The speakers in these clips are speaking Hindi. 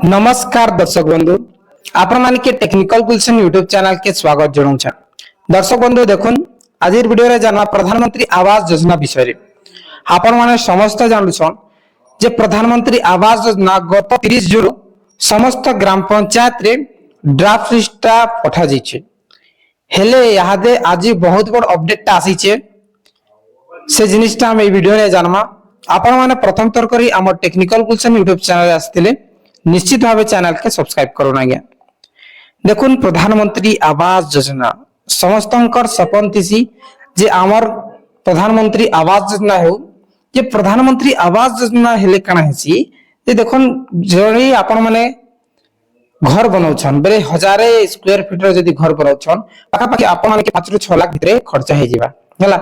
नमस्कार दर्शक बंधु आपण मान के टेक्निकल गुलशन यूट्यूब चैनल के स्वागत जनाऊँ। दर्शक बंधु देखुन आज वीडियो रे जाना प्रधानमंत्री आवास योजना विषय रे आपण माने समस्त जानछन जे प्रधानमंत्री आवास योजना गत 30 जून समस्त ग्राम पंचायत रे ड्राफ्ट लिस्ट पठा जाइछे। हेले यादे आज बहुत बड़ अपडेट आसी छे से जिनिसटा हम ए वीडियो रे जानमा। आपण माने प्रथम तर करी हमर टेक्निकल गुलशन यूट्यूब चैनल आस्थिले निश्चित भावे चैनल के सब्सक्राइब करो ना। देखुन प्रधानमंत्री आवास योजना समस्तंकर सपन थिसी जे आमर प्रधानमंत्री आवास योजना हो जे प्रधानमंत्री आवास योजना हेले काना हेसी जे देखुन जणी आपण माने घर बनाउछन बेले 1000 स्क्वायर फीट रो जदी घर बनाउछन पाका पाकी आपण माने के 5 ରୁ 6 लाख भितरे खर्चा हे जिबा हला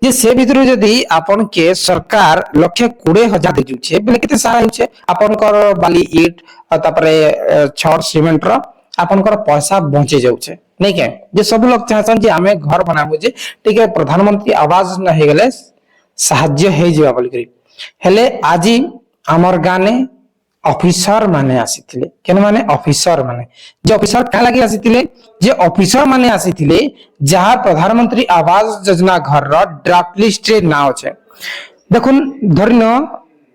जे से भितरु जदी आपण के सरकार 1,20,000 दे जुछे बेले केते सारा होछे आपण कर बाली ईट तापरे छड़ सीमेंट रो आपण कर पैसा बचे जाउछे नै के जे सब लोग चाहछन जे हमें घर बनाबो जे ठीक है प्रधानमंत्री आवास न हे गेले सहाय्य हे जिबा बोल करी हेले आजी हमर गाने ऑफिसर माने आसीथिले केन माने ऑफिसर माने जे ऑफिसर का लागि आसीथिले जे ऑफिसर माने आसीथिले जहां प्रधानमंत्री आवास योजना घर रो ड्राफ्ट लिस्ट रे नाम छै। देखुन धरनो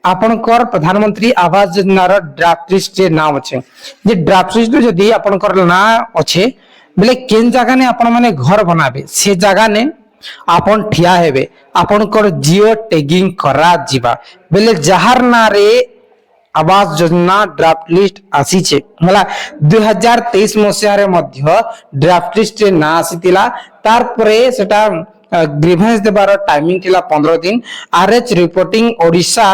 आपनकर प्रधानमंत्री आवास योजना रो ड्राफ्ट लिस्ट रे नाम छै जे ड्राफ्ट लिस्ट जदी आपनकर ना अछि बेले केन जगह ने आपण माने घर बनाबे से जगह ने आपन ठिया हेबे आपनकर जियो टैगिंग करा जिबा बेले जहार ना रे आवास योजना ड्राफ्ट लिस्ट आसी छे मला 2023 मसिया रे मध्य ड्राफ्ट लिस्ट रे ना आसीतिला तार परे सेटा ग्रीवेंस देबार टाइमिंग थिला 15 दिन आरएच रिपोर्टिंग ओडिशा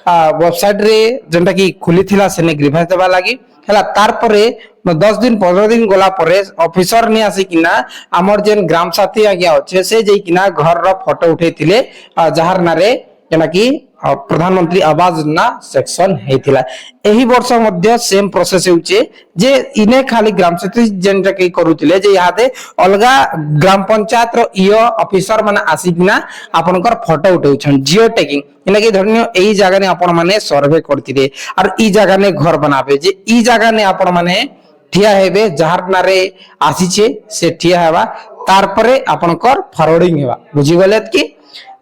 वेबसाइट रे जेंटा की खुली थिला सेने ग्रीवेंस देबा लागि हला तार परे 10 दिन 15 दिन गोला परे ऑफिसर ने आसी किना हमर जेन ग्राम साथी आ गया होचे से जई किना घर रो फोटो उठेथिले जहार ना रे जेना की प्रधानमंत्री आवास योजना सेक्शन हेतिला एही वर्ष मध्य सेम प्रोसेस होचे जे इने खाली ग्राम साथी जेनटा की करूतिले जे यादे अलगा ग्राम पंचायत रो ईओ ऑफिसर माने आसीकिना आपनकर फोटो उठौछन जियो टैगिंग इने की धरनियो एही जगह ने आपण माने सर्वे करतिले और ई जगह ने घर बनाबे जे ई जगह ने आपण माने ठिया हेबे जहार नारे आसीचे से ठिया हेबा तार परे आपनकर फॉरवर्डिंग हेबा बुझि गले कि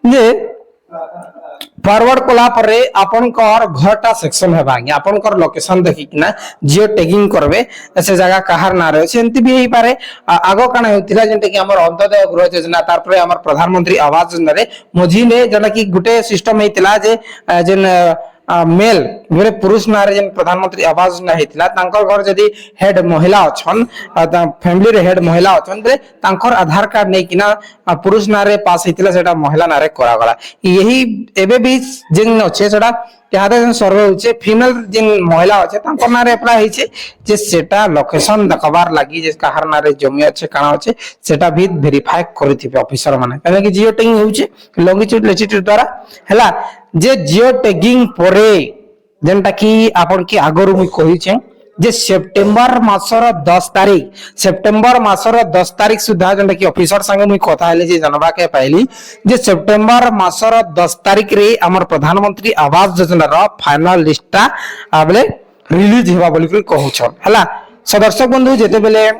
जे फॉरवर्ड कोला परे आपनकर घरटा सेक्शन हेबा आपनकर लोकेशन देखि किना जियो टैगिंग करबे ऐसे जगह कहार ना रहे सेंति भी हेई पारे आगो काना होतिला जेंटे कि हमर अंत्योदय गृह योजना तार परे हमर प्रधानमंत्री आवास योजना रे मझी ने जना कि गुटे सिस्टम हेतिला जे जेन मेल मेरे पुरुष नारे जन प्रधानमंत्री आवास योजना हेतिला तांकर घर जदी हेड महिला अछन फैमिली रे हेड महिला अछन बे तांकर आधार कार्ड नै किना पुरुष नारे पास हेतिला सेटा महिला नारे करा गला यही एबे भी जेन अछि सेटा यादे जन सर्वे होचे फीमेल जिन महिला अछि तांकर नारे अप्लाई हिचे जे सेटा लोकेशन दखबार लागि जे कहार नारे जमी अछि काना अछि सेटा भी वेरीफाई करथिबे ऑफिसर माने काहे कि जियो टैगिंग होचे लॉन्गिट्यूड लैटिट्यूड द्वारा हला जे जियो टैगिंग परे जेनटा कि आपन की आगरु मु कहि छै जे सेप्टेम्बर मासर 10 तारीख सुधा जेनटा कि ऑफिसर संगे मु कथा हेले जे जनबा के पाइली जे सेप्टेम्बर मासर 10 तारीख रे हमर प्रधानमंत्री आवास योजना रो फाइनल लिस्टा आबले रिलीज हेबा बोली के कहू छ हला दर्शक बंधु जेते बेले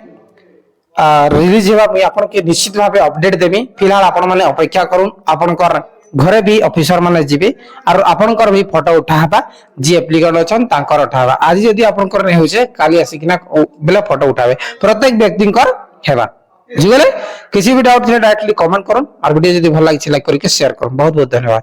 रिलीज हेबा मु आपन के निश्चित भाबे अपडेट देबी फिलहाल आपन माने अपेक्षा करूं आपन कर घरे भी ऑफिसर माने जीबे और आपनकर भी फोटो उठाबा जी एप्लीकेंट अछन तांकर उठाबा आज जदी आपनकर नै होचे काली आसिकिना बेला फोटो उठाबे प्रत्येक व्यक्ति कर हेबा जिगले किसी भी डाउट थे डायरेक्टली कमेंट करन और वीडियो जदी भल लागि लाइक करके शेयर करन बहुत बहुत धन्यवाद।